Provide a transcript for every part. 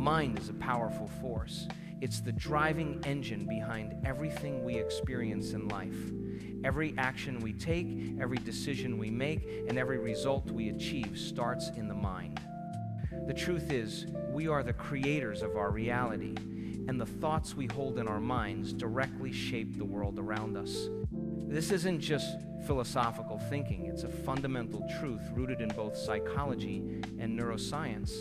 mind is a powerful force. It's the driving engine behind everything we experience in life. Every action we take, every decision we make, and every result we achieve starts in the mind. The truth is, we are the creators of our reality, and the thoughts we hold in our minds directly shape the world around us. This isn't just philosophical thinking, it's a fundamental truth rooted in both psychology and neuroscience.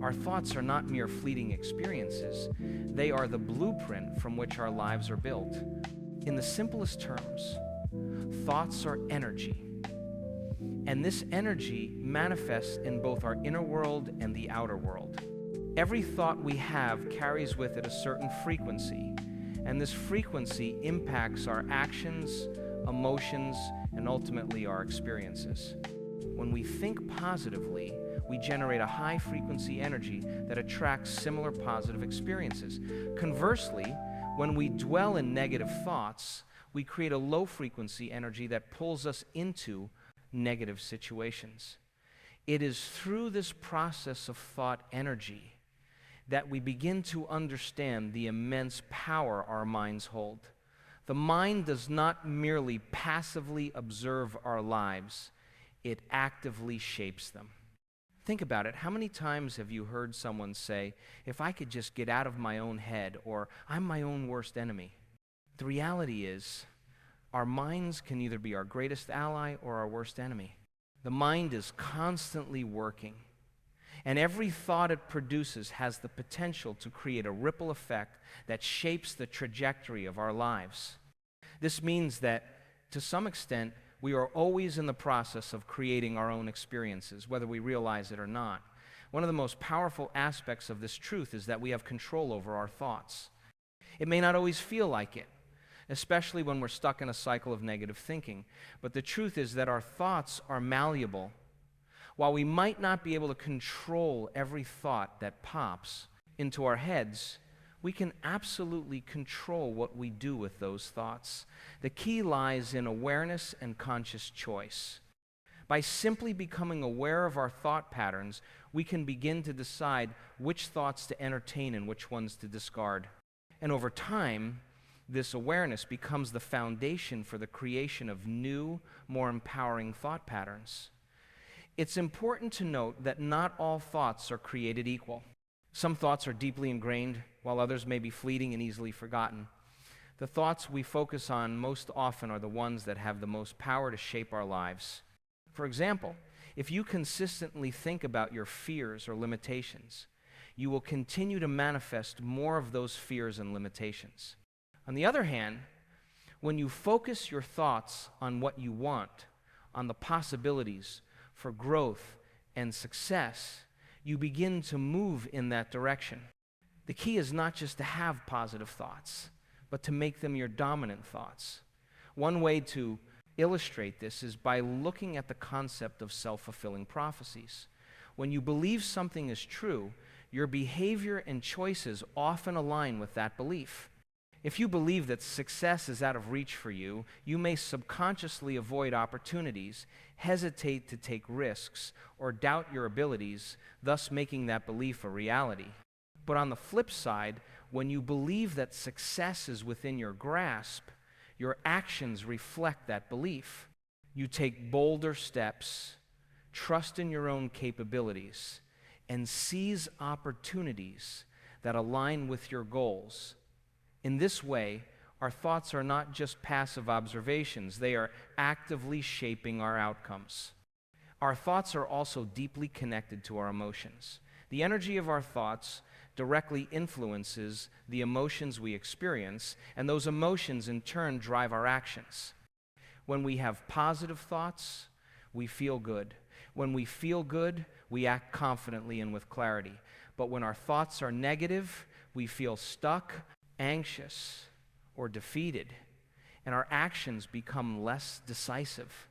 Our thoughts are not mere fleeting experiences, they are the blueprint from which our lives are built. In the simplest terms, thoughts are energy, and this energy manifests in both our inner world and the outer world. Every thought we have carries with it a certain frequency, and this frequency impacts our actions, emotions, and ultimately our experiences. When we think positively, we generate a high-frequency energy that attracts similar positive experiences. Conversely, when we dwell in negative thoughts, we create a low-frequency energy that pulls us into negative situations. It is through this process of thought energy that we begin to understand the immense power our minds hold. The mind does not merely passively observe our lives, it actively shapes them. Think about it. How many times have you heard someone say, "If I could just get out of my own head," or "I'm my own worst enemy"? The reality is, our minds can either be our greatest ally or our worst enemy. The mind is constantly working, and every thought it produces has the potential to create a ripple effect that shapes the trajectory of our lives. This means that, to some extent, we are always in the process of creating our own experiences, whether we realize it or not. One of the most powerful aspects of this truth is that we have control over our thoughts. It may not always feel like it, especially when we're stuck in a cycle of negative thinking, but the truth is that our thoughts are malleable. While we might not be able to control every thought that pops into our heads, we can absolutely control what we do with those thoughts. The key lies in awareness and conscious choice. By simply becoming aware of our thought patterns, we can begin to decide which thoughts to entertain and which ones to discard. And over time, this awareness becomes the foundation for the creation of new, more empowering thought patterns. It's important to note that not all thoughts are created equal. Some thoughts are deeply ingrained, while others may be fleeting and easily forgotten. The thoughts we focus on most often are the ones that have the most power to shape our lives. For example, if you consistently think about your fears or limitations, you will continue to manifest more of those fears and limitations. On the other hand, when you focus your thoughts on what you want, on the possibilities for growth and success, you begin to move in that direction. The key is not just to have positive thoughts, but to make them your dominant thoughts. One way to illustrate this is by looking at the concept of self-fulfilling prophecies. When you believe something is true, your behavior and choices often align with that belief. If you believe that success is out of reach for you, you may subconsciously avoid opportunities, hesitate to take risks, or doubt your abilities, thus making that belief a reality. But on the flip side, when you believe that success is within your grasp, your actions reflect that belief. You take bolder steps, trust in your own capabilities, and seize opportunities that align with your goals. In this way, our thoughts are not just passive observations, they are actively shaping our outcomes. Our thoughts are also deeply connected to our emotions. The energy of our thoughts directly influences the emotions we experience, and those emotions in turn drive our actions. When we have positive thoughts, we feel good. When we feel good, we act confidently and with clarity. But when our thoughts are negative, we feel stuck, anxious, or defeated, and our actions become less decisive.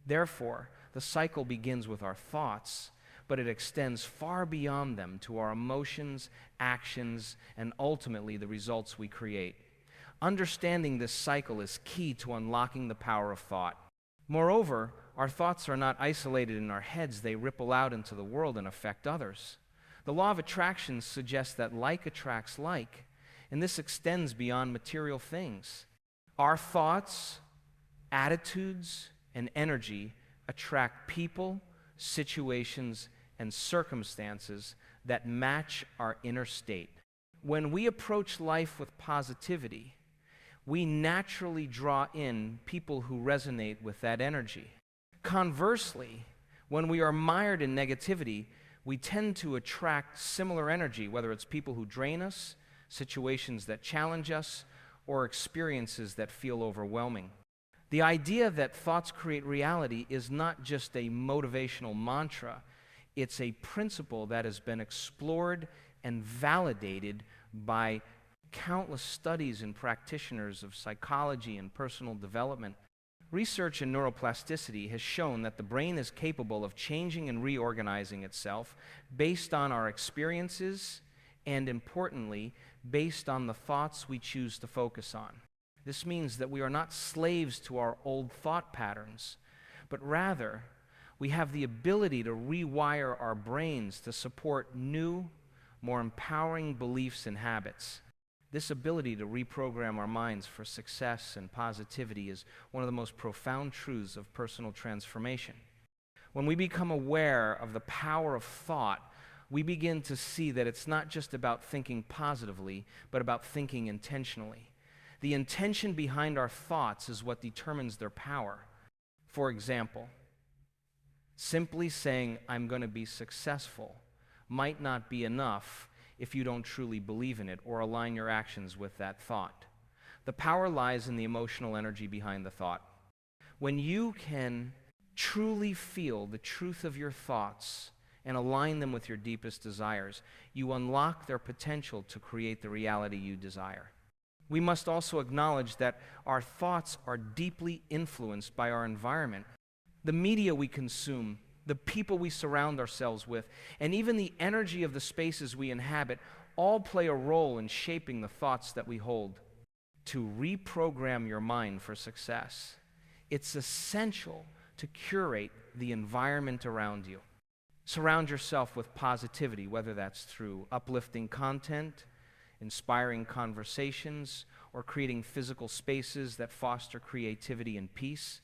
Therefore, the cycle begins with our thoughts, but it extends far beyond them to our emotions, actions, and ultimately the results we create. Understanding this cycle is key to unlocking the power of thought. Moreover, our thoughts are not isolated in our heads, they ripple out into the world and affect others. The law of attraction suggests that like attracts like, and this extends beyond material things. Our thoughts, attitudes, and energy attract people, situations, and circumstances that match our inner state. When we approach life with positivity, we naturally draw in people who resonate with that energy. Conversely, when we are mired in negativity, we tend to attract similar energy, whether it's people who drain us, situations that challenge us, or experiences that feel overwhelming. The idea that thoughts create reality is not just a motivational mantra, it's a principle that has been explored and validated by countless studies and practitioners of psychology and personal development. Research in neuroplasticity has shown that the brain is capable of changing and reorganizing itself based on our experiences and, importantly, based on the thoughts we choose to focus on. This means that we are not slaves to our old thought patterns, but rather we have the ability to rewire our brains to support new, more empowering beliefs and habits. This ability to reprogram our minds for success and positivity is one of the most profound truths of personal transformation. When we become aware of the power of thought, we begin to see that it's not just about thinking positively, but about thinking intentionally. The intention behind our thoughts is what determines their power. For example, simply saying, "I'm going to be successful," might not be enough if you don't truly believe in it or align your actions with that thought. The power lies in the emotional energy behind the thought. When you can truly feel the truth of your thoughts and align them with your deepest desires, you unlock their potential to create the reality you desire. We must also acknowledge that our thoughts are deeply influenced by our environment. The media we consume, the people we surround ourselves with, and even the energy of the spaces we inhabit all play a role in shaping the thoughts that we hold. To reprogram your mind for success, it's essential to curate the environment around you. Surround yourself with positivity, whether that's through uplifting content, inspiring conversations, or creating physical spaces that foster creativity and peace.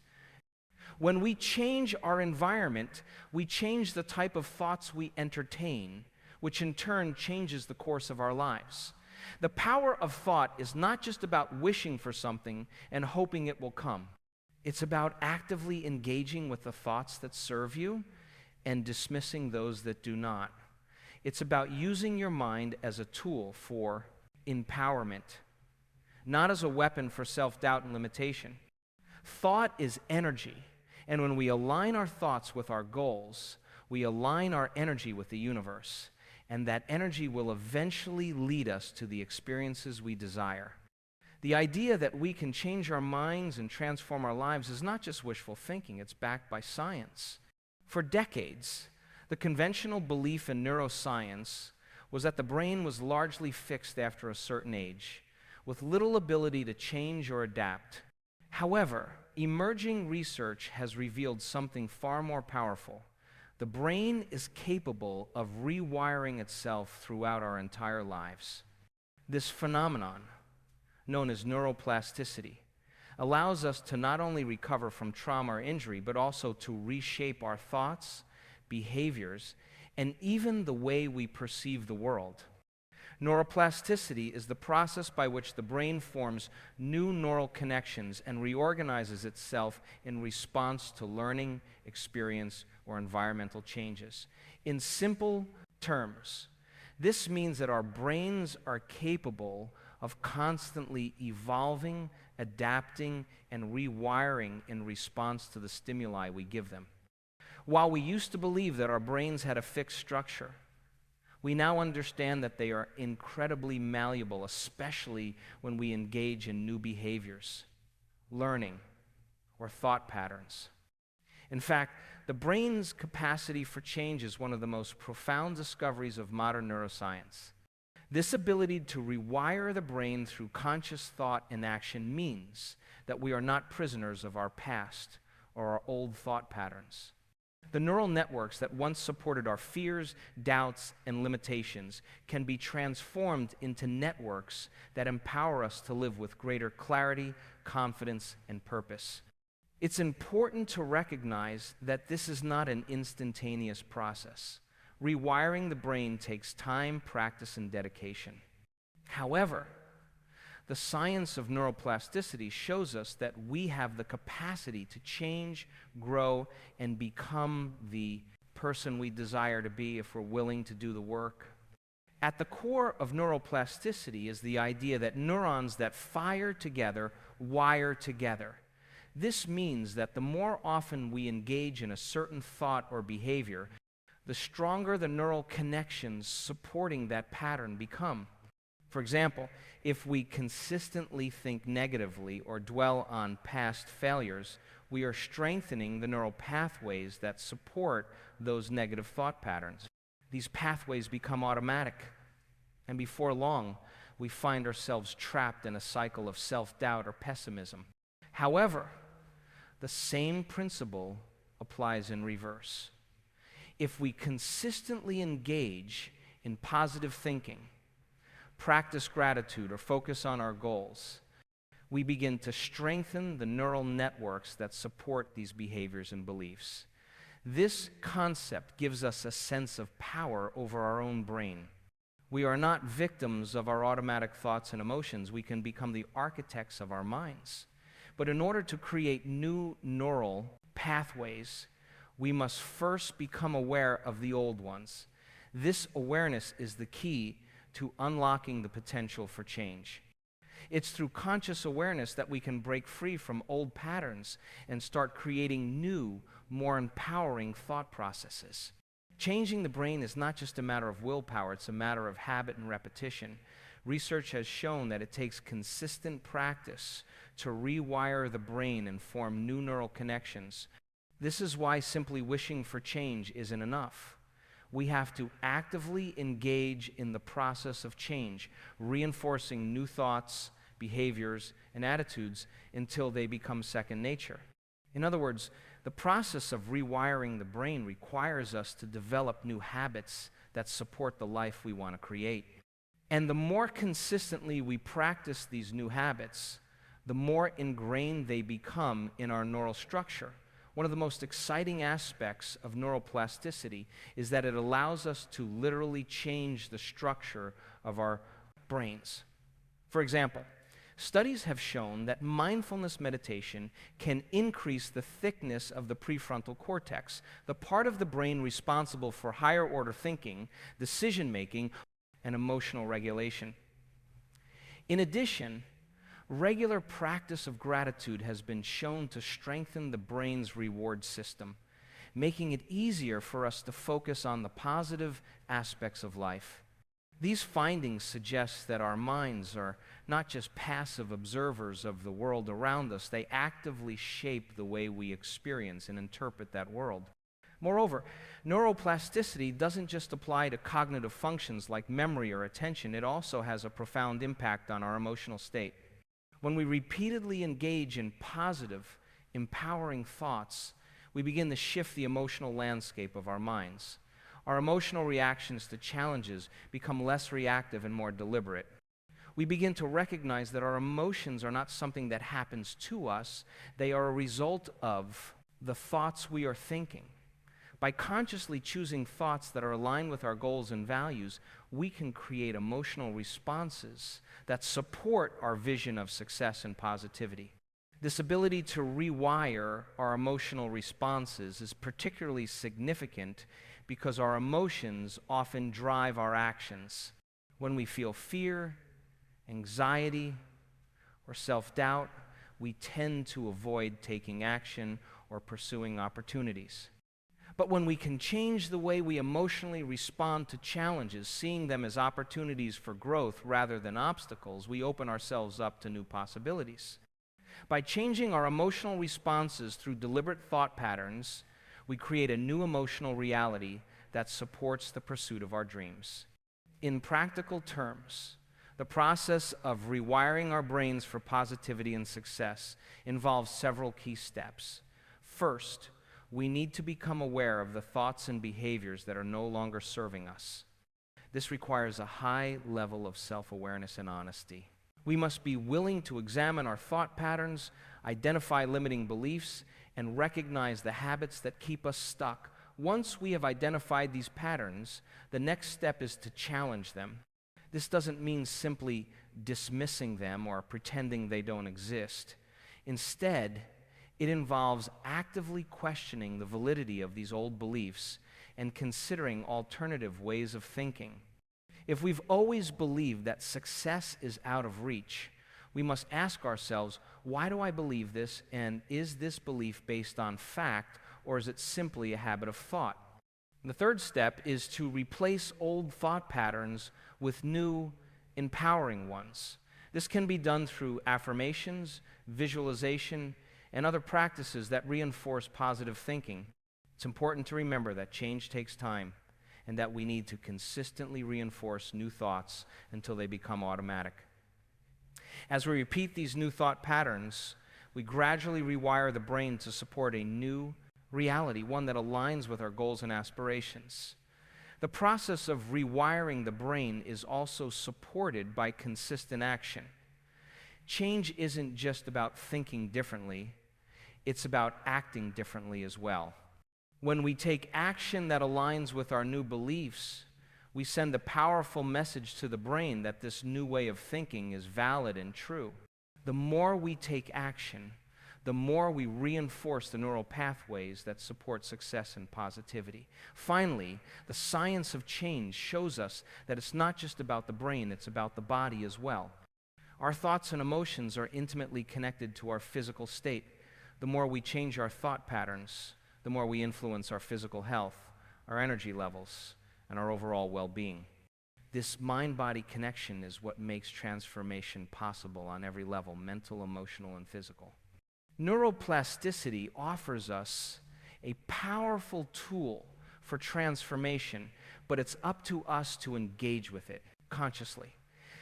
When we change our environment, we change the type of thoughts we entertain, which in turn changes the course of our lives. The power of thought is not just about wishing for something and hoping it will come. It's about actively engaging with the thoughts that serve you and dismissing those that do not. It's about using your mind as a tool for empowerment, not as a weapon for self-doubt and limitation. Thought is energy. And when we align our thoughts with our goals, we align our energy with the universe, and that energy will eventually lead us to the experiences we desire. The idea that we can change our minds and transform our lives is not just wishful thinking, it's backed by science. For decades, the conventional belief in neuroscience was that the brain was largely fixed after a certain age, with little ability to change or adapt. However, emerging research has revealed something far more powerful. The brain is capable of rewiring itself throughout our entire lives. This phenomenon, known as neuroplasticity, allows us to not only recover from trauma or injury, but also to reshape our thoughts, behaviors, and even the way we perceive the world. Neuroplasticity is the process by which the brain forms new neural connections and reorganizes itself in response to learning, experience, or environmental changes. In simple terms, this means that our brains are capable of constantly evolving, adapting, and rewiring in response to the stimuli we give them. While we used to believe that our brains had a fixed structure, we now understand that they are incredibly malleable, especially when we engage in new behaviors, learning, or thought patterns. In fact, the brain's capacity for change is one of the most profound discoveries of modern neuroscience. This ability to rewire the brain through conscious thought and action means that we are not prisoners of our past or our old thought patterns. The neural networks that once supported our fears, doubts, and limitations can be transformed into networks that empower us to live with greater clarity, confidence, and purpose. It's important to recognize that this is not an instantaneous process. Rewiring the brain takes time, practice, and dedication. However, the science of neuroplasticity shows us that we have the capacity to change, grow, and become the person we desire to be if we're willing to do the work. At the core of neuroplasticity is the idea that neurons that fire together wire together. This means that the more often we engage in a certain thought or behavior, the stronger the neural connections supporting that pattern become. For example, if we consistently think negatively or dwell on past failures, we are strengthening the neural pathways that support those negative thought patterns. These pathways become automatic, and before long, we find ourselves trapped in a cycle of self-doubt or pessimism. However, the same principle applies in reverse. If we consistently engage in positive thinking, practice gratitude, or focus on our goals, we begin to strengthen the neural networks that support these behaviors and beliefs. This concept gives us a sense of power over our own brain. We are not victims of our automatic thoughts and emotions. We can become the architects of our minds. But in order to create new neural pathways, we must first become aware of the old ones. This awareness is the key to unlocking the potential for change. It's through conscious awareness that we can break free from old patterns and start creating new, more empowering thought processes. Changing the brain is not just a matter of willpower, it's a matter of habit and repetition. Research has shown that it takes consistent practice to rewire the brain and form new neural connections. This is why simply wishing for change isn't enough. We have to actively engage in the process of change, reinforcing new thoughts, behaviors, and attitudes until they become second nature. In other words, the process of rewiring the brain requires us to develop new habits that support the life we want to create. And the more consistently we practice these new habits, the more ingrained they become in our neural structure. One of the most exciting aspects of neuroplasticity is that it allows us to literally change the structure of our brains. For example, studies have shown that mindfulness meditation can increase the thickness of the prefrontal cortex, the part of the brain responsible for higher order thinking, decision-making, and emotional regulation. In addition, regular practice of gratitude has been shown to strengthen the brain's reward system, making it easier for us to focus on the positive aspects of life. These findings suggest that our minds are not just passive observers of the world around us, they actively shape the way we experience and interpret that world. Moreover, neuroplasticity doesn't just apply to cognitive functions like memory or attention, it also has a profound impact on our emotional state. When we repeatedly engage in positive, empowering thoughts, we begin to shift the emotional landscape of our minds. Our emotional reactions to challenges become less reactive and more deliberate. We begin to recognize that our emotions are not something that happens to us, they are a result of the thoughts we are thinking. By consciously choosing thoughts that are aligned with our goals and values, we can create emotional responses that support our vision of success and positivity. This ability to rewire our emotional responses is particularly significant because our emotions often drive our actions. When we feel fear, anxiety, or self-doubt, we tend to avoid taking action or pursuing opportunities. But when we can change the way we emotionally respond to challenges, seeing them as opportunities for growth rather than obstacles, we open ourselves up to new possibilities. By changing our emotional responses through deliberate thought patterns, we create a new emotional reality that supports the pursuit of our dreams. In practical terms, the process of rewiring our brains for positivity and success involves several key steps. First, We need to become aware of the thoughts and behaviors that are no longer serving us. This requires a high level of self-awareness and honesty. We must be willing to examine our thought patterns, identify limiting beliefs, and recognize the habits that keep us stuck. Once we have identified these patterns, the next step is to challenge them. This doesn't mean simply dismissing them or pretending they don't exist. Instead, it involves actively questioning the validity of these old beliefs and considering alternative ways of thinking. If we've always believed that success is out of reach, we must ask ourselves, why do I believe this, and is this belief based on fact, or is it simply a habit of thought? The third step is to replace old thought patterns with new, empowering ones. This can be done through affirmations, visualization, and other practices that reinforce positive thinking. It's important to remember that change takes time and that we need to consistently reinforce new thoughts until they become automatic. As we repeat these new thought patterns, we gradually rewire the brain to support a new reality, one that aligns with our goals and aspirations. The process of rewiring the brain is also supported by consistent action. Change isn't just about thinking differently, it's about acting differently as well. When we take action that aligns with our new beliefs, we send a powerful message to the brain that this new way of thinking is valid and true. The more we take action, the more we reinforce the neural pathways that support success and positivity. Finally, the science of change shows us that it's not just about the brain, it's about the body as well. Our thoughts and emotions are intimately connected to our physical state. The more we change our thought patterns, the more we influence our physical health, our energy levels, and our overall well-being. This mind-body connection is what makes transformation possible on every level, mental, emotional, and physical. Neuroplasticity offers us a powerful tool for transformation, but it's up to us to engage with it consciously.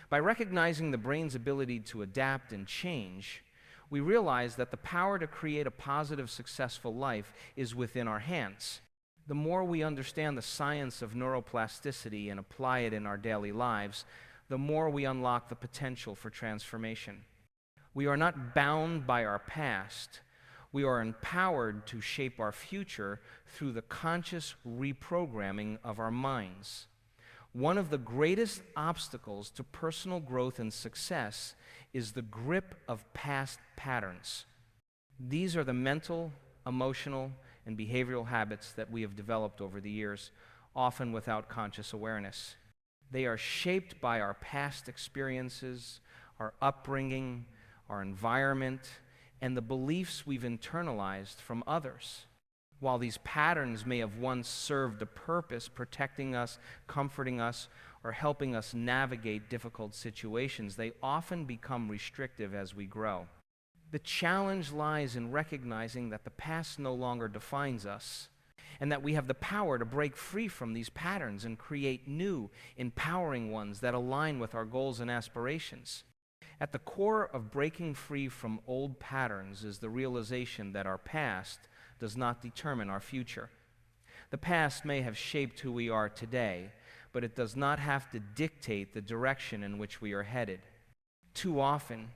By recognizing the brain's ability to adapt and change, we realize that the power to create a positive, successful life is within our hands. The more we understand the science of neuroplasticity and apply it in our daily lives, the more we unlock the potential for transformation. We are not bound by our past. We are empowered to shape our future through the conscious reprogramming of our minds. One of the greatest obstacles to personal growth and success is the grip of past patterns. These are the mental, emotional, and behavioral habits that we have developed over the years, often without conscious awareness. They are shaped by our past experiences, our upbringing, our environment, and the beliefs we've internalized from others. While these patterns may have once served a purpose, protecting us, comforting us, or helping us navigate difficult situations, they often become restrictive as we grow. The challenge lies in recognizing that the past no longer defines us, and that we have the power to break free from these patterns and create new, empowering ones that align with our goals and aspirations. At the core of breaking free from old patterns is the realization that our past does not determine our future. The past may have shaped who we are today, but it does not have to dictate the direction in which we are headed. Too often,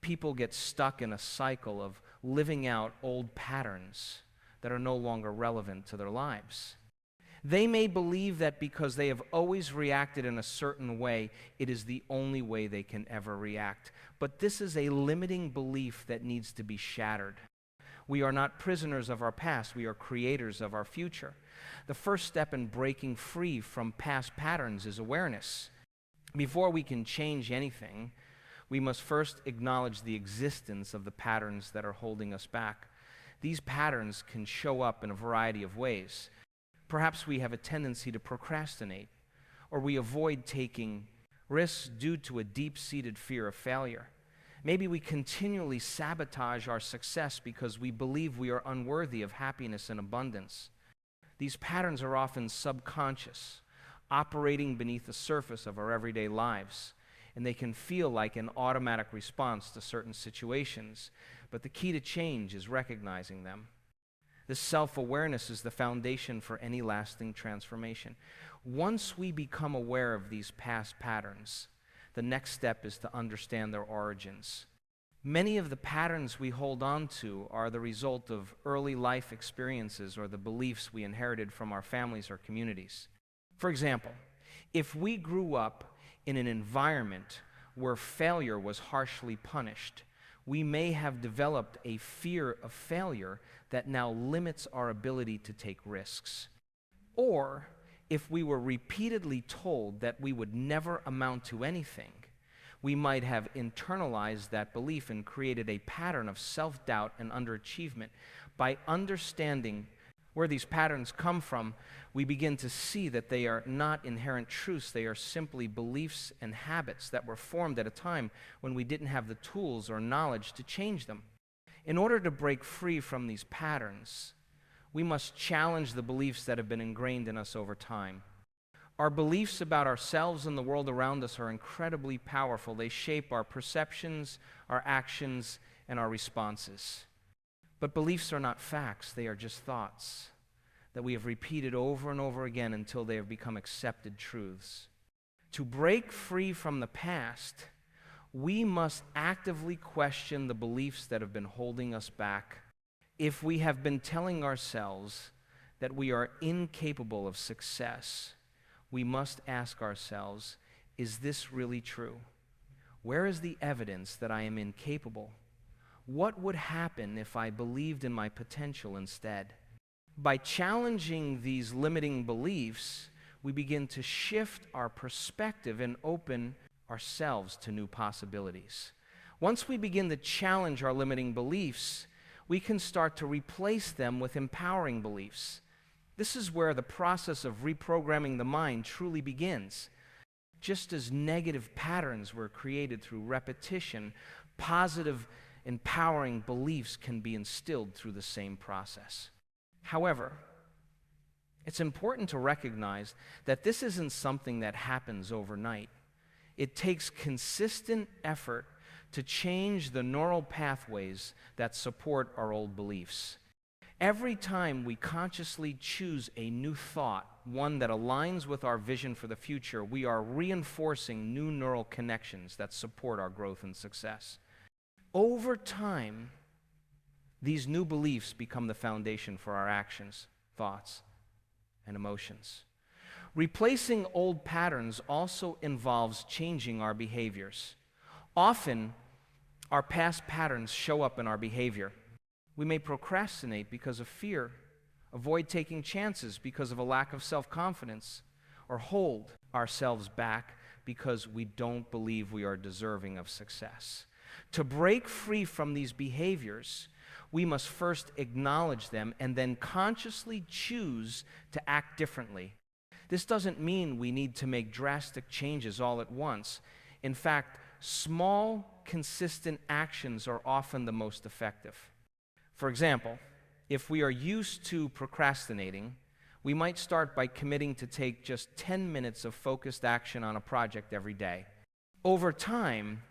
people get stuck in a cycle of living out old patterns that are no longer relevant to their lives. They may believe that because they have always reacted in a certain way, it is the only way they can ever react. But this is a limiting belief that needs to be shattered. We are not prisoners of our past, we are creators of our future. The first step in breaking free from past patterns is awareness. Before we can change anything, we must first acknowledge the existence of the patterns that are holding us back. These patterns can show up in a variety of ways. Perhaps we have a tendency to procrastinate, or we avoid taking risks due to a deep-seated fear of failure. Maybe we continually sabotage our success because we believe we are unworthy of happiness and abundance. These patterns are often subconscious, operating beneath the surface of our everyday lives, and they can feel like an automatic response to certain situations, but the key to change is recognizing them. This self-awareness is the foundation for any lasting transformation. Once we become aware of these past patterns, the next step is to understand their origins. Many of the patterns we hold on to are the result of early life experiences or the beliefs we inherited from our families or communities. For example, if we grew up in an environment where failure was harshly punished, we may have developed a fear of failure that now limits our ability to take risks. Or if we were repeatedly told that we would never amount to anything, we might have internalized that belief and created a pattern of self-doubt and underachievement. By understanding where these patterns come from, we begin to see that they are not inherent truths. They are simply beliefs and habits that were formed at a time when we didn't have the tools or knowledge to change them. In order to break free from these patterns, we must challenge the beliefs that have been ingrained in us over time. Our beliefs about ourselves and the world around us are incredibly powerful. They shape our perceptions, our actions, and our responses. But beliefs are not facts. They are just thoughts that we have repeated over and over again until they have become accepted truths. To break free from the past, we must actively question the beliefs that have been holding us back. If we have been telling ourselves that we are incapable of success, we must ask ourselves, is this really true? Where is the evidence that I am incapable? What would happen if I believed in my potential instead? By challenging these limiting beliefs, we begin to shift our perspective and open ourselves to new possibilities. Once we begin to challenge our limiting beliefs, we can start to replace them with empowering beliefs. This is where the process of reprogramming the mind truly begins. Just as negative patterns were created through repetition, positive, empowering beliefs can be instilled through the same process. However, it's important to recognize that this isn't something that happens overnight. It takes consistent effort to change the neural pathways that support our old beliefs. Every time we consciously choose a new thought, one that aligns with our vision for the future, we are reinforcing new neural connections that support our growth and success. Over time, these new beliefs become the foundation for our actions, thoughts, and emotions. Replacing old patterns also involves changing our behaviors. Often, our past patterns show up in our behavior. We may procrastinate because of fear, avoid taking chances because of a lack of self-confidence, or hold ourselves back because we don't believe we are deserving of success. To break free from these behaviors, we must first acknowledge them and then consciously choose to act differently. This doesn't mean we need to make drastic changes all at once. In fact, small, consistent actions are often the most effective. For example, if we are used to procrastinating, we might start by committing to take just 10 minutes of focused action on a project every day. Over time,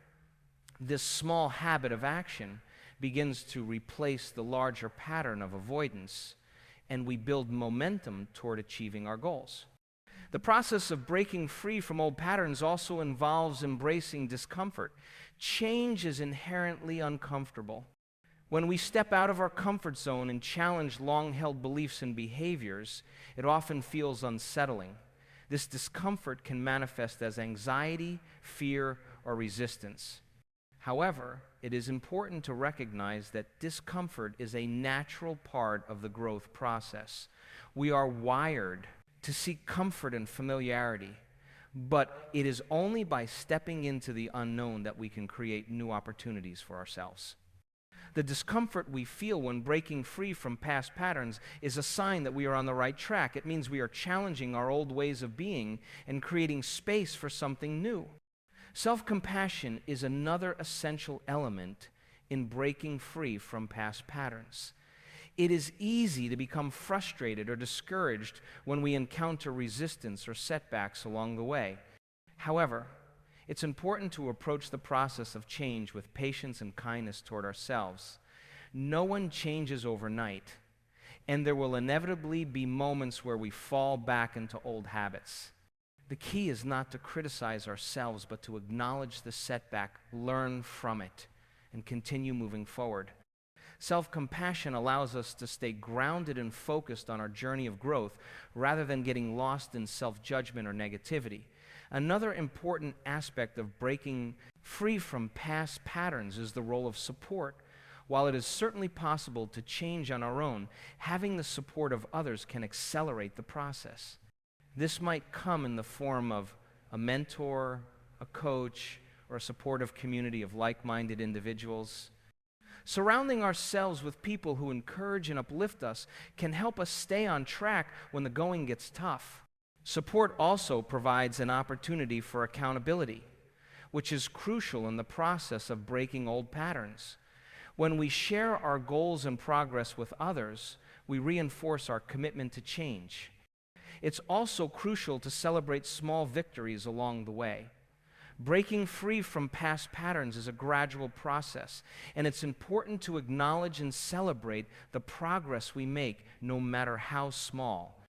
this small habit of action begins to replace the larger pattern of avoidance, and we build momentum toward achieving our goals. The process of breaking free from old patterns also involves embracing discomfort. Change is inherently uncomfortable. When we step out of our comfort zone and challenge long-held beliefs and behaviors, it often feels unsettling. This discomfort can manifest as anxiety, fear, or resistance. However, it is important to recognize that discomfort is a natural part of the growth process. We are wired to seek comfort and familiarity, but it is only by stepping into the unknown that we can create new opportunities for ourselves. The discomfort we feel when breaking free from past patterns is a sign that we are on the right track. It means we are challenging our old ways of being and creating space for something new. Self-compassion is another essential element in breaking free from past patterns. It is easy to become frustrated or discouraged when we encounter resistance or setbacks along the way. However, it's important to approach the process of change with patience and kindness toward ourselves. No one changes overnight. and there will inevitably be moments where we fall back into old habits. The key is not to criticize ourselves, but to acknowledge the setback, learn from it, and continue moving forward. Self-compassion allows us to stay grounded and focused on our journey of growth rather than getting lost in self-judgment or negativity. Another important aspect of breaking free from past patterns is the role of support. While it is certainly possible to change on our own, having the support of others can accelerate the process. This might come in the form of a mentor, a coach, or a supportive community of like-minded individuals. Surrounding ourselves with people who encourage and uplift us can help us stay on track when the going gets tough. Support also provides an opportunity for accountability, which is crucial in the process of breaking old patterns. When we share our goals and progress with others, we reinforce our commitment to change. It's also crucial to celebrate small victories along the way. Breaking free from past patterns is a gradual process, and it's important to acknowledge and celebrate the progress we make, no matter how small.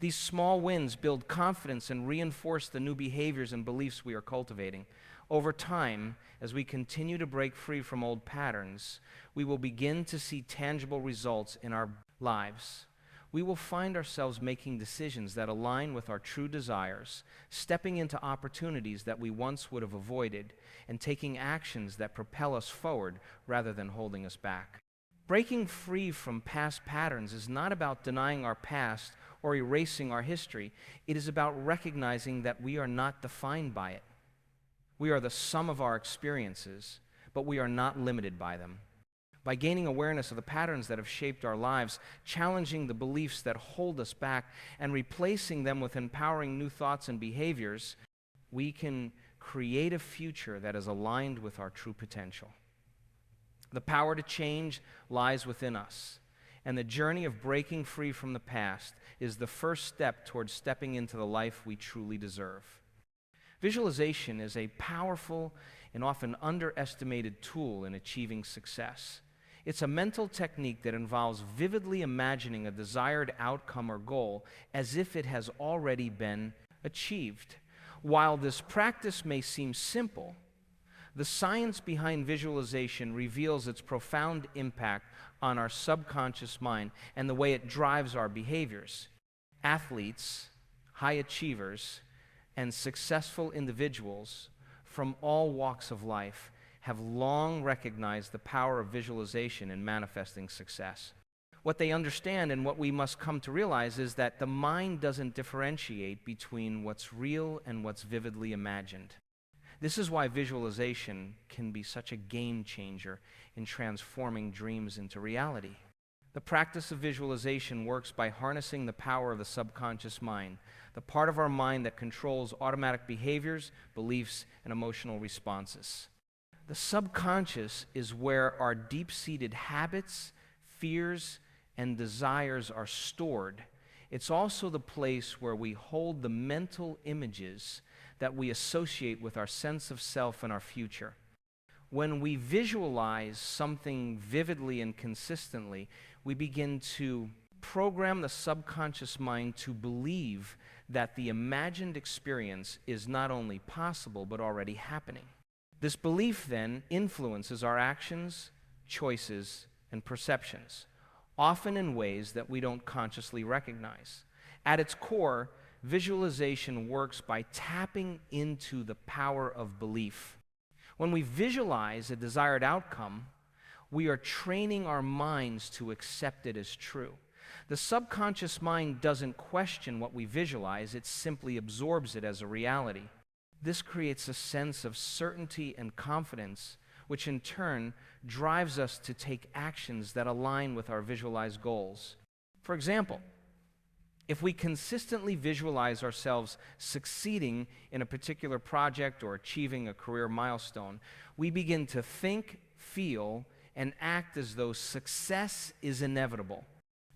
These small wins build confidence and reinforce the new behaviors and beliefs we are cultivating. Over time, as we continue to break free from old patterns, we will begin to see tangible results in our lives. We will find ourselves making decisions that align with our true desires, stepping into opportunities that we once would have avoided, and taking actions that propel us forward rather than holding us back. Breaking free from past patterns is not about denying our past or erasing our history. It is about recognizing that we are not defined by it. We are the sum of our experiences, but we are not limited by them. By gaining awareness of the patterns that have shaped our lives, challenging the beliefs that hold us back, and replacing them with empowering new thoughts and behaviors, we can create a future that is aligned with our true potential. The power to change lies within us, and the journey of breaking free from the past is the first step towards stepping into the life we truly deserve. Visualization is a powerful and often underestimated tool in achieving success. It's a mental technique that involves vividly imagining a desired outcome or goal as if it has already been achieved. While this practice may seem simple, the science behind visualization reveals its profound impact on our subconscious mind and the way it drives our behaviors. Athletes, high achievers, and successful individuals from all walks of life have long recognized the power of visualization in manifesting success. What they understand and what we must come to realize is that the mind doesn't differentiate between what's real and what's vividly imagined. This is why visualization can be such a game changer in transforming dreams into reality. The practice of visualization works by harnessing the power of the subconscious mind, the part of our mind that controls automatic behaviors, beliefs, and emotional responses. The subconscious is where our deep-seated habits, fears, and desires are stored. It's also the place where we hold the mental images that we associate with our sense of self and our future. When we visualize something vividly and consistently, we begin to program the subconscious mind to believe that the imagined experience is not only possible but already happening. This belief then influences our actions, choices, and perceptions, often in ways that we don't consciously recognize. At its core, visualization works by tapping into the power of belief. When we visualize a desired outcome, we are training our minds to accept it as true. The subconscious mind doesn't question what we visualize, it simply absorbs it as a reality. This creates a sense of certainty and confidence, which in turn drives us to take actions that align with our visualized goals. For example, if we consistently visualize ourselves succeeding in a particular project or achieving a career milestone, we begin to think, feel, and act as though success is inevitable.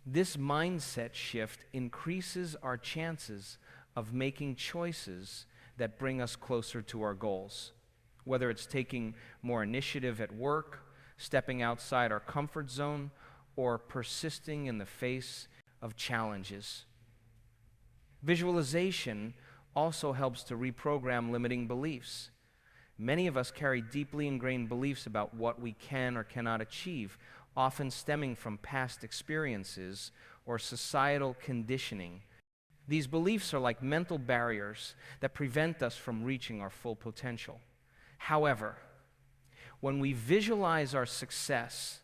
This mindset shift increases our chances of making choices that bring us closer to our goals. Whether it's taking more initiative at work, stepping outside our comfort zone, or persisting in the face of challenges. Visualization also helps to reprogram limiting beliefs. Many of us carry deeply ingrained beliefs about what we can or cannot achieve, often stemming from past experiences or societal conditioning. These beliefs are like mental barriers that prevent us from reaching our full potential. However, when we visualize our success,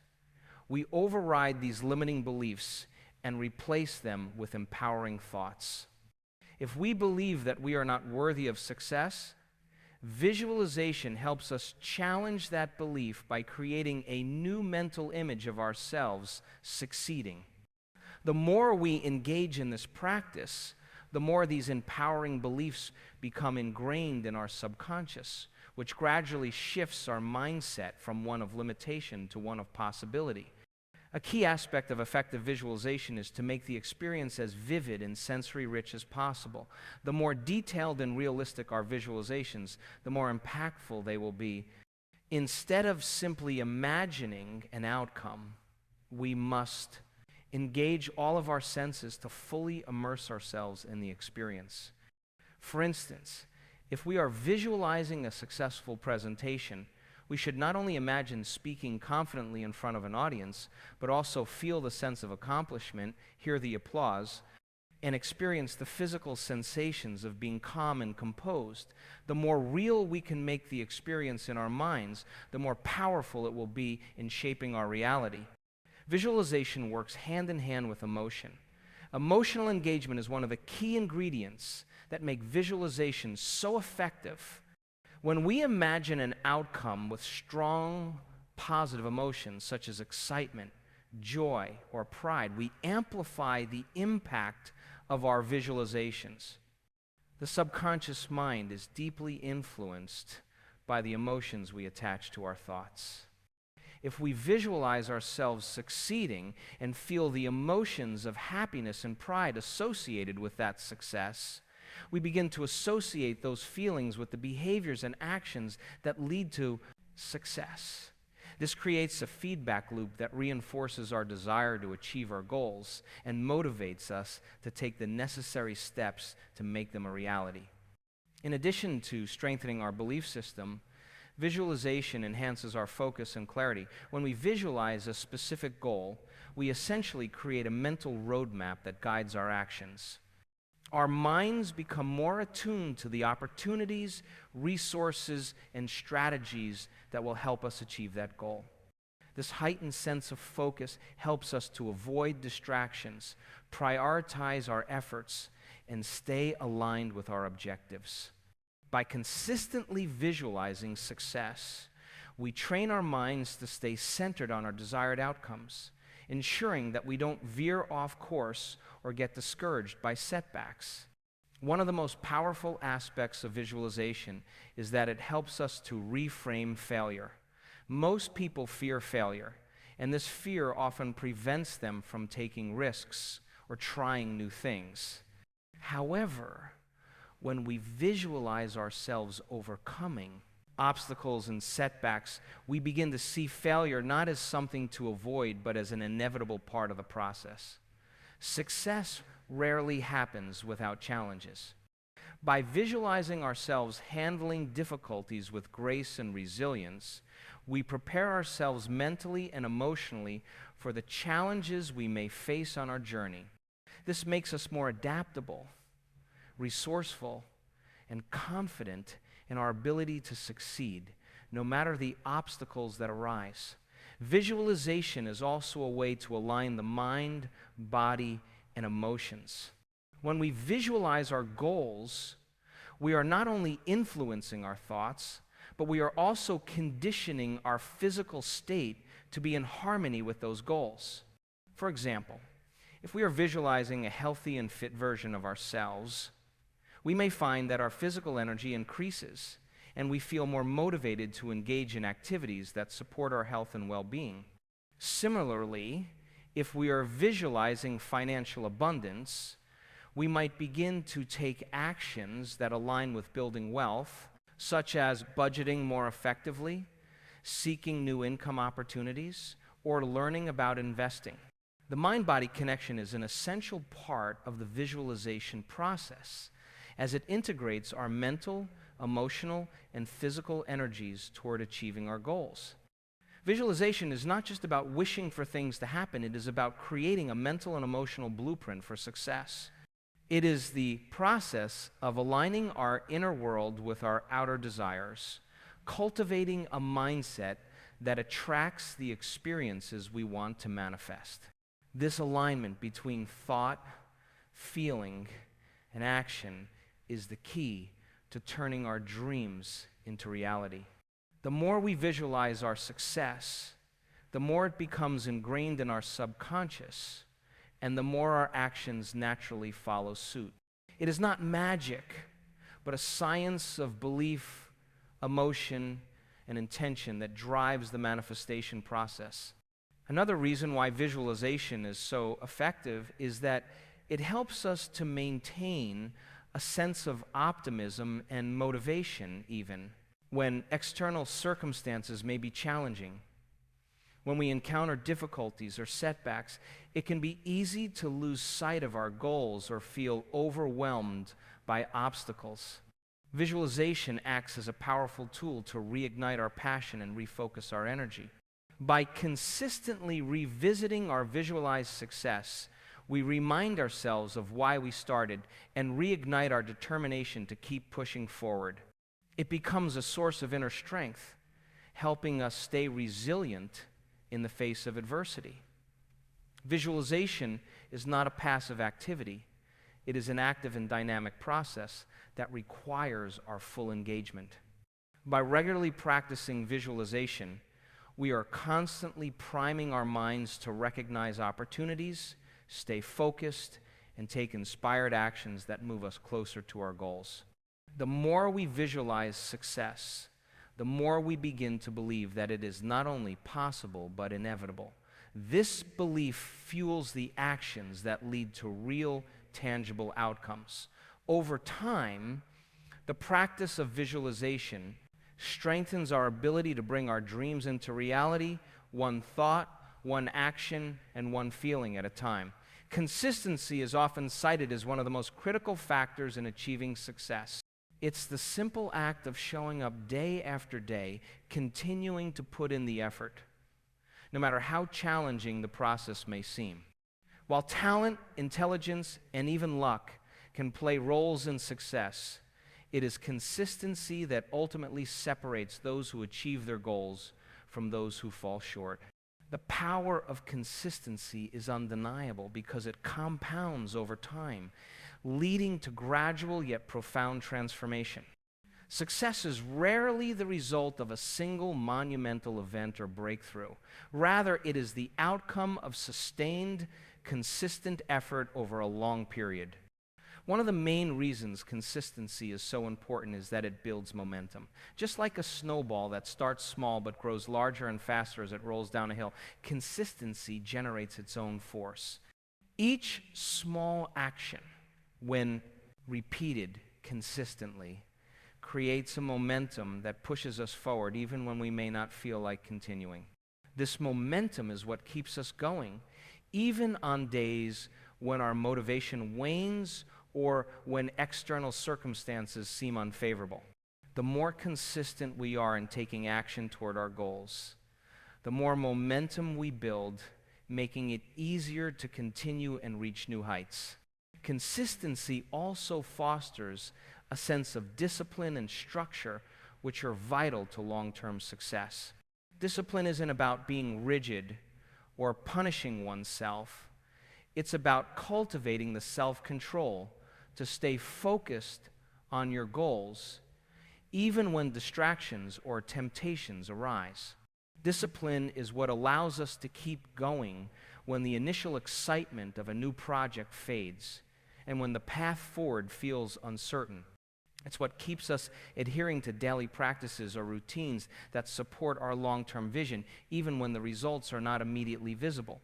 we override these limiting beliefs and replace them with empowering thoughts. If we believe that we are not worthy of success, visualization helps us challenge that belief by creating a new mental image of ourselves succeeding. The more we engage in this practice, the more these empowering beliefs become ingrained in our subconscious, which gradually shifts our mindset from one of limitation to one of possibility. A key aspect of effective visualization is to make the experience as vivid and sensory-rich as possible. The more detailed and realistic our visualizations, the more impactful they will be. Instead of simply imagining an outcome, we must engage all of our senses to fully immerse ourselves in the experience. For instance, if we are visualizing a successful presentation, we should not only imagine speaking confidently in front of an audience, but also feel the sense of accomplishment, hear the applause, and experience the physical sensations of being calm and composed. The more real we can make the experience in our minds, the more powerful it will be in shaping our reality. Visualization works hand in hand with emotion. Emotional engagement is one of the key ingredients that make visualization so effective. When we imagine an outcome with strong, positive emotions such as excitement, joy, or pride, we amplify the impact of our visualizations. The subconscious mind is deeply influenced by the emotions we attach to our thoughts. If we visualize ourselves succeeding and feel the emotions of happiness and pride associated with that success, we begin to associate those feelings with the behaviors and actions that lead to success. This creates a feedback loop that reinforces our desire to achieve our goals and motivates us to take the necessary steps to make them a reality. In addition to strengthening our belief system, visualization enhances our focus and clarity. When we visualize a specific goal, we essentially create a mental roadmap that guides our actions. Our minds become more attuned to the opportunities, resources, and strategies that will help us achieve that goal. This heightened sense of focus helps us to avoid distractions, prioritize our efforts, and stay aligned with our objectives. By consistently visualizing success, we train our minds to stay centered on our desired outcomes, ensuring that we don't veer off course or get discouraged by setbacks. One of the most powerful aspects of visualization is that it helps us to reframe failure. Most people fear failure, and this fear often prevents them from taking risks or trying new things. However, when we visualize ourselves overcoming obstacles and setbacks, we begin to see failure not as something to avoid, but as an inevitable part of the process. Success rarely happens without challenges. By visualizing ourselves handling difficulties with grace and resilience, we prepare ourselves mentally and emotionally for the challenges we may face on our journey. This makes us more adaptable, resourceful, and confident in our ability to succeed, no matter the obstacles that arise. Visualization is also a way to align the mind, body, and emotions. When we visualize our goals, we are not only influencing our thoughts, but we are also conditioning our physical state to be in harmony with those goals. For example, if we are visualizing a healthy and fit version of ourselves, we may find that our physical energy increases and we feel more motivated to engage in activities that support our health and well-being. Similarly, if we are visualizing financial abundance, we might begin to take actions that align with building wealth, such as budgeting more effectively, seeking new income opportunities, or learning about investing. The mind-body connection is an essential part of the visualization process as it integrates our mental, emotional, and physical energies toward achieving our goals. Visualization is not just about wishing for things to happen, it is about creating a mental and emotional blueprint for success. It is the process of aligning our inner world with our outer desires, cultivating a mindset that attracts the experiences we want to manifest. This alignment between thought, feeling, and action is the key to turning our dreams into reality. The more we visualize our success, the more it becomes ingrained in our subconscious, and the more our actions naturally follow suit. It is not magic, but a science of belief, emotion, and intention that drives the manifestation process. Another reason why visualization is so effective is that it helps us to maintain a sense of optimism and motivation even when external circumstances may be challenging. When we encounter difficulties or setbacks, it can be easy to lose sight of our goals or feel overwhelmed by obstacles. Visualization acts as a powerful tool to reignite our passion and refocus our energy. By consistently revisiting our visualized success, we remind ourselves of why we started and reignite our determination to keep pushing forward. It becomes a source of inner strength, helping us stay resilient in the face of adversity. Visualization is not a passive activity. It is an active and dynamic process that requires our full engagement. By regularly practicing visualization, we are constantly priming our minds to recognize opportunities, stay focused, and take inspired actions that move us closer to our goals. The more we visualize success, the more we begin to believe that it is not only possible but inevitable. This belief fuels the actions that lead to real, tangible outcomes. Over time, the practice of visualization strengthens our ability to bring our dreams into reality, one thought, one action, and one feeling at a time. Consistency is often cited as one of the most critical factors in achieving success. It's the simple act of showing up day after day, continuing to put in the effort, no matter how challenging the process may seem. While talent, intelligence, and even luck can play roles in success, it is consistency that ultimately separates those who achieve their goals from those who fall short. The power of consistency is undeniable because it compounds over time, leading to gradual yet profound transformation. Success is rarely the result of a single monumental event or breakthrough. Rather, it is the outcome of sustained, consistent effort over a long period. One of the main reasons consistency is so important is that it builds momentum. Just like a snowball that starts small but grows larger and faster as it rolls down a hill, consistency generates its own force. Each small action, when repeated consistently, creates a momentum that pushes us forward even when we may not feel like continuing. This momentum is what keeps us going, even on days when our motivation wanes or when external circumstances seem unfavorable. The more consistent we are in taking action toward our goals, the more momentum we build, making it easier to continue and reach new heights. Consistency also fosters a sense of discipline and structure, which are vital to long-term success. Discipline isn't about being rigid or punishing oneself. It's about cultivating the self-control to stay focused on your goals, even when distractions or temptations arise. Discipline is what allows us to keep going when the initial excitement of a new project fades and when the path forward feels uncertain. It's what keeps us adhering to daily practices or routines that support our long-term vision, even when the results are not immediately visible.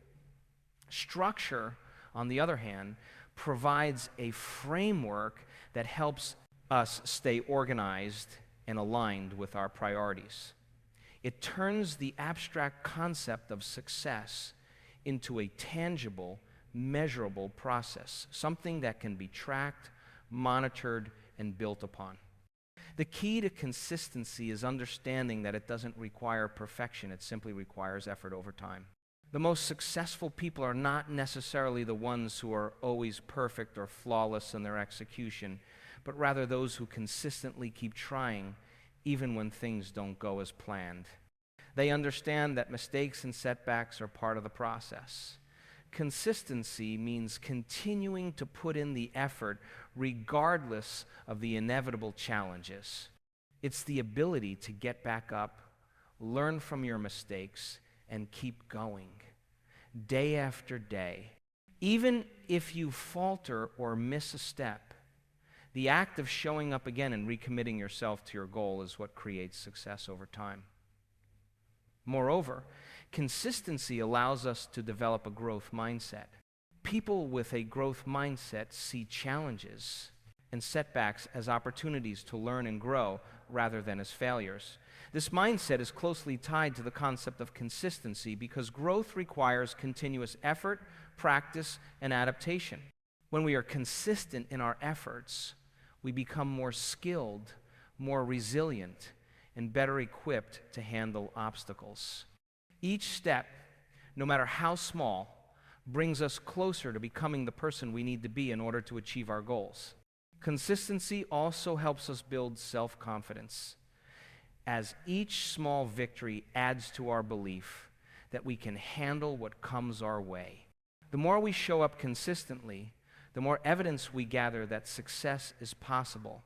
Structure, on the other hand, provides a framework that helps us stay organized and aligned with our priorities. It turns the abstract concept of success into a tangible, measurable process, something that can be tracked, monitored, and built upon. The key to consistency is understanding that it doesn't require perfection, it simply requires effort over time. The most successful people are not necessarily the ones who are always perfect or flawless in their execution, but rather those who consistently keep trying even when things don't go as planned. They understand that mistakes and setbacks are part of the process. Consistency means continuing to put in the effort regardless of the inevitable challenges. It's the ability to get back up, learn from your mistakes, and keep going day after day. Even if you falter or miss a step, the act of showing up again and recommitting yourself to your goal is what creates success over time. Moreover, consistency allows us to develop a growth mindset. People with a growth mindset see challenges and setbacks as opportunities to learn and grow rather than as failures. This mindset is closely tied to the concept of consistency because growth requires continuous effort, practice, and adaptation. When we are consistent in our efforts, we become more skilled, more resilient, and better equipped to handle obstacles. Each step, no matter how small, brings us closer to becoming the person we need to be in order to achieve our goals. Consistency also helps us build self-confidence, as each small victory adds to our belief that we can handle what comes our way. The more we show up consistently, the more evidence we gather that success is possible,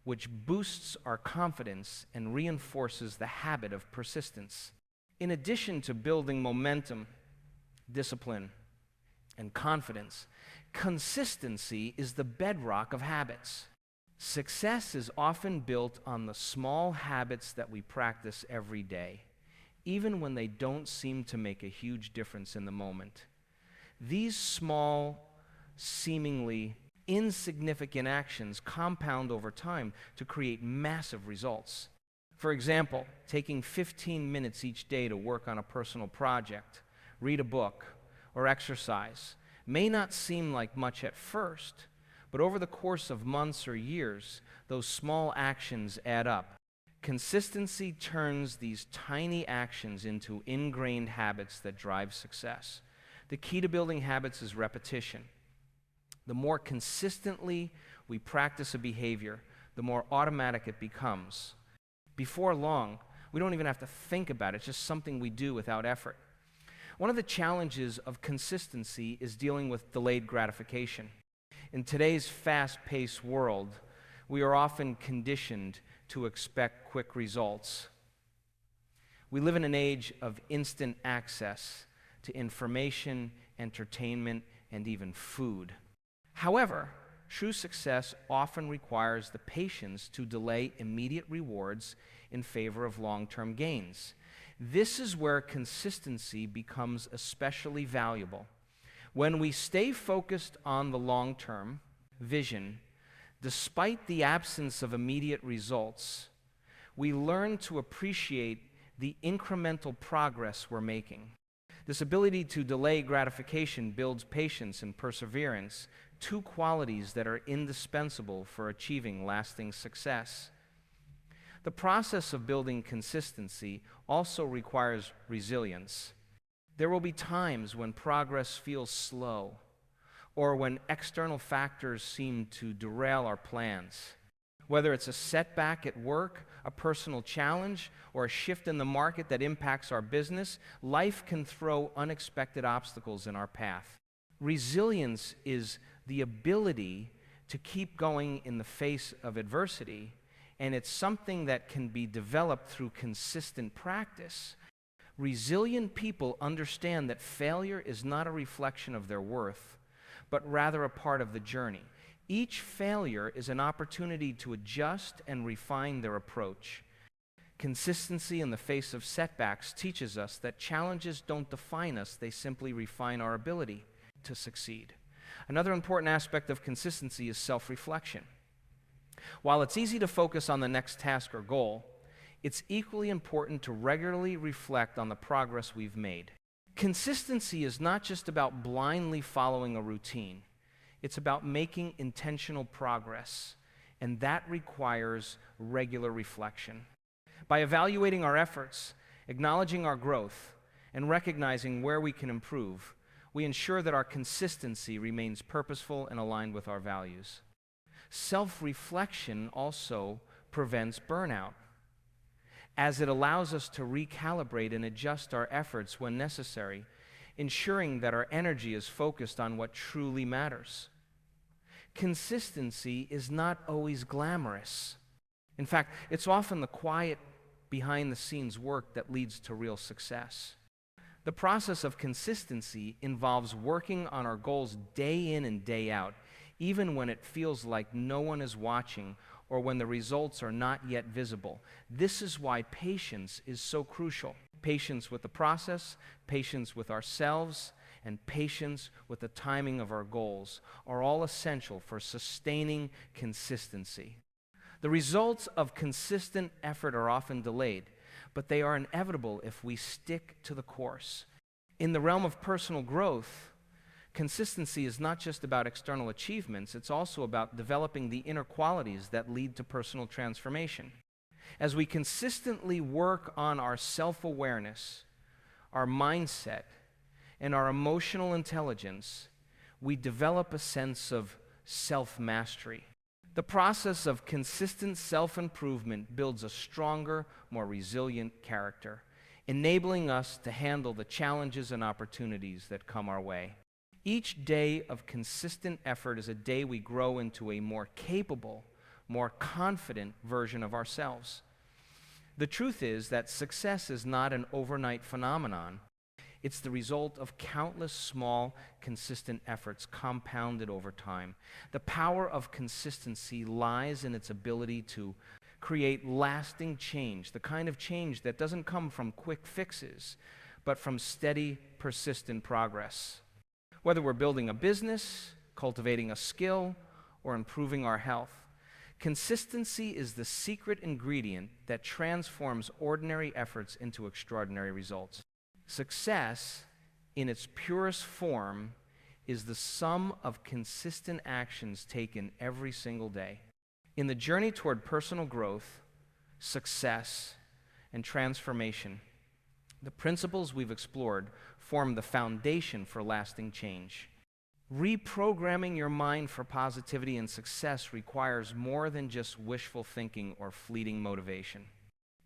which boosts our confidence and reinforces the habit of persistence. In addition to building momentum, discipline, and confidence, consistency is the bedrock of habits. Success is often built on the small habits that we practice every day, even when they don't seem to make a huge difference in the moment. These small, seemingly insignificant actions compound over time to create massive results. For example, taking 15 minutes each day to work on a personal project, read a book, or exercise may not seem like much at first, but over the course of months or years, those small actions add up. Consistency turns these tiny actions into ingrained habits that drive success. The key to building habits is repetition. The more consistently we practice a behavior, the more automatic it becomes. Before long, we don't even have to think about it. It's just something we do without effort. One of the challenges of consistency is dealing with delayed gratification. In today's fast-paced world, we are often conditioned to expect quick results. We live in an age of instant access to information, entertainment, and even food. However, true success often requires the patience to delay immediate rewards in favor of long-term gains. This is where consistency becomes especially valuable. When we stay focused on the long-term vision, despite the absence of immediate results, we learn to appreciate the incremental progress we're making. This ability to delay gratification builds patience and perseverance, two qualities that are indispensable for achieving lasting success. The process of building consistency also requires resilience. There will be times when progress feels slow, or when external factors seem to derail our plans. Whether it's a setback at work, a personal challenge, or a shift in the market that impacts our business, life can throw unexpected obstacles in our path. Resilience is the ability to keep going in the face of adversity, and it's something that can be developed through consistent practice. Resilient people understand that failure is not a reflection of their worth, but rather a part of the journey. Each failure is an opportunity to adjust and refine their approach. Consistency in the face of setbacks teaches us that challenges don't define us, they simply refine our ability to succeed. Another important aspect of consistency is self-reflection. While it's easy to focus on the next task or goal, it's equally important to regularly reflect on the progress we've made. Consistency is not just about blindly following a routine. It's about making intentional progress, and that requires regular reflection. By evaluating our efforts, acknowledging our growth, and recognizing where we can improve, we ensure that our consistency remains purposeful and aligned with our values. Self-reflection also prevents burnout, as it allows us to recalibrate and adjust our efforts when necessary, ensuring that our energy is focused on what truly matters. Consistency is not always glamorous. In fact, it's often the quiet, behind-the-scenes work that leads to real success. The process of consistency involves working on our goals day in and day out, even when it feels like no one is watching or when the results are not yet visible. This is why patience is so crucial. Patience with the process, patience with ourselves, and patience with the timing of our goals are all essential for sustaining consistency. The results of consistent effort are often delayed, but they are inevitable if we stick to the course. In the realm of personal growth, consistency is not just about external achievements, it's also about developing the inner qualities that lead to personal transformation. As we consistently work on our self-awareness, our mindset, and our emotional intelligence, we develop a sense of self-mastery. The process of consistent self-improvement builds a stronger, more resilient character, enabling us to handle the challenges and opportunities that come our way. Each day of consistent effort is a day we grow into a more capable, more confident version of ourselves. The truth is that success is not an overnight phenomenon. It's the result of countless small, consistent efforts compounded over time. The power of consistency lies in its ability to create lasting change, the kind of change that doesn't come from quick fixes, but from steady, persistent progress. Whether we're building a business, cultivating a skill, or improving our health, consistency is the secret ingredient that transforms ordinary efforts into extraordinary results. Success, in its purest form, is the sum of consistent actions taken every single day. In the journey toward personal growth, success, and transformation, the principles we've explored form the foundation for lasting change. Reprogramming your mind for positivity and success requires more than just wishful thinking or fleeting motivation.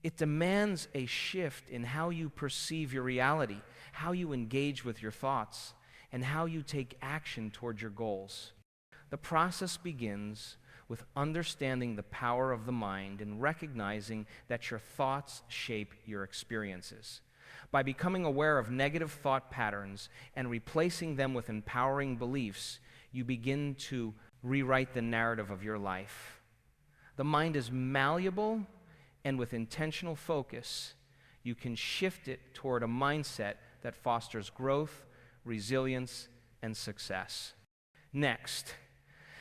It demands a shift in how you perceive your reality, how you engage with your thoughts, and how you take action toward your goals. The process begins with understanding the power of the mind and recognizing that your thoughts shape your experiences. By becoming aware of negative thought patterns and replacing them with empowering beliefs, you begin to rewrite the narrative of your life. The mind is malleable, and with intentional focus, you can shift it toward a mindset that fosters growth, resilience, and success. Next,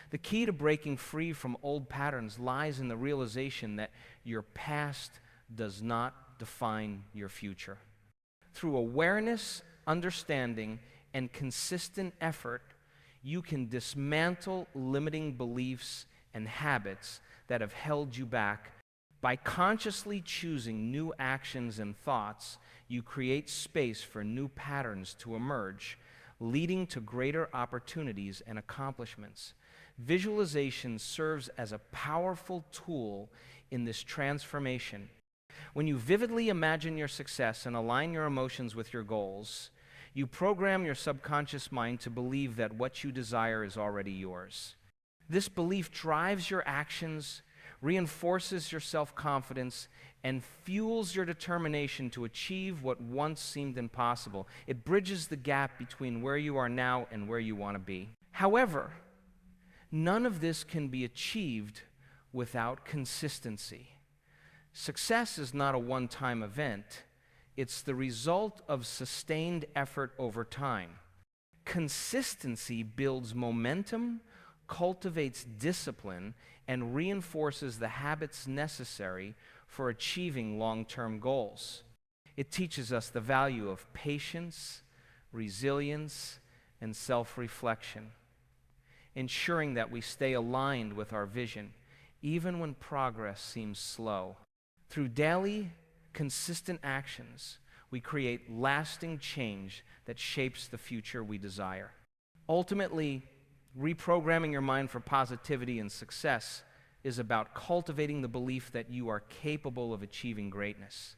the key to breaking free from old patterns lies in the realization that your past does not define your future. Through awareness, understanding, and consistent effort, you can dismantle limiting beliefs and habits that have held you back. By consciously choosing new actions and thoughts, you create space for new patterns to emerge, leading to greater opportunities and accomplishments. Visualization serves as a powerful tool in this transformation. When you vividly imagine your success and align your emotions with your goals, you program your subconscious mind to believe that what you desire is already yours. This belief drives your actions, reinforces your self-confidence, and fuels your determination to achieve what once seemed impossible. It bridges the gap between where you are now and where you want to be. However, none of this can be achieved without consistency. Success is not a one-time event. It's the result of sustained effort over time. Consistency builds momentum, cultivates discipline, and reinforces the habits necessary for achieving long-term goals. It teaches us the value of patience, resilience, and self-reflection, ensuring that we stay aligned with our vision, even when progress seems slow. Through daily, consistent actions, we create lasting change that shapes the future we desire. Ultimately, reprogramming your mind for positivity and success is about cultivating the belief that you are capable of achieving greatness.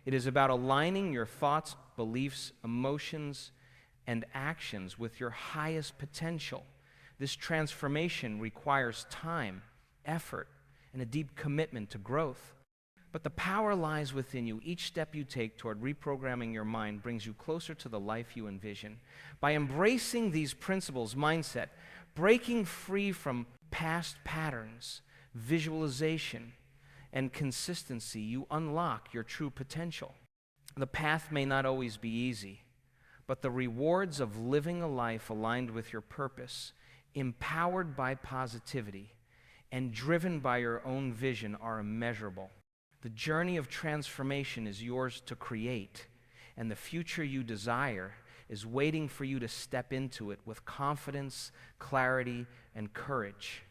It is about aligning your thoughts, beliefs, emotions, and actions with your highest potential. This transformation requires time, effort, and a deep commitment to growth. But the power lies within you. Each step you take toward reprogramming your mind brings you closer to the life you envision. By embracing these principles, mindset, breaking free from past patterns, visualization, and consistency, you unlock your true potential. The path may not always be easy, but the rewards of living a life aligned with your purpose, empowered by positivity, and driven by your own vision are immeasurable. The journey of transformation is yours to create, and the future you desire is waiting for you to step into it with confidence, clarity, and courage.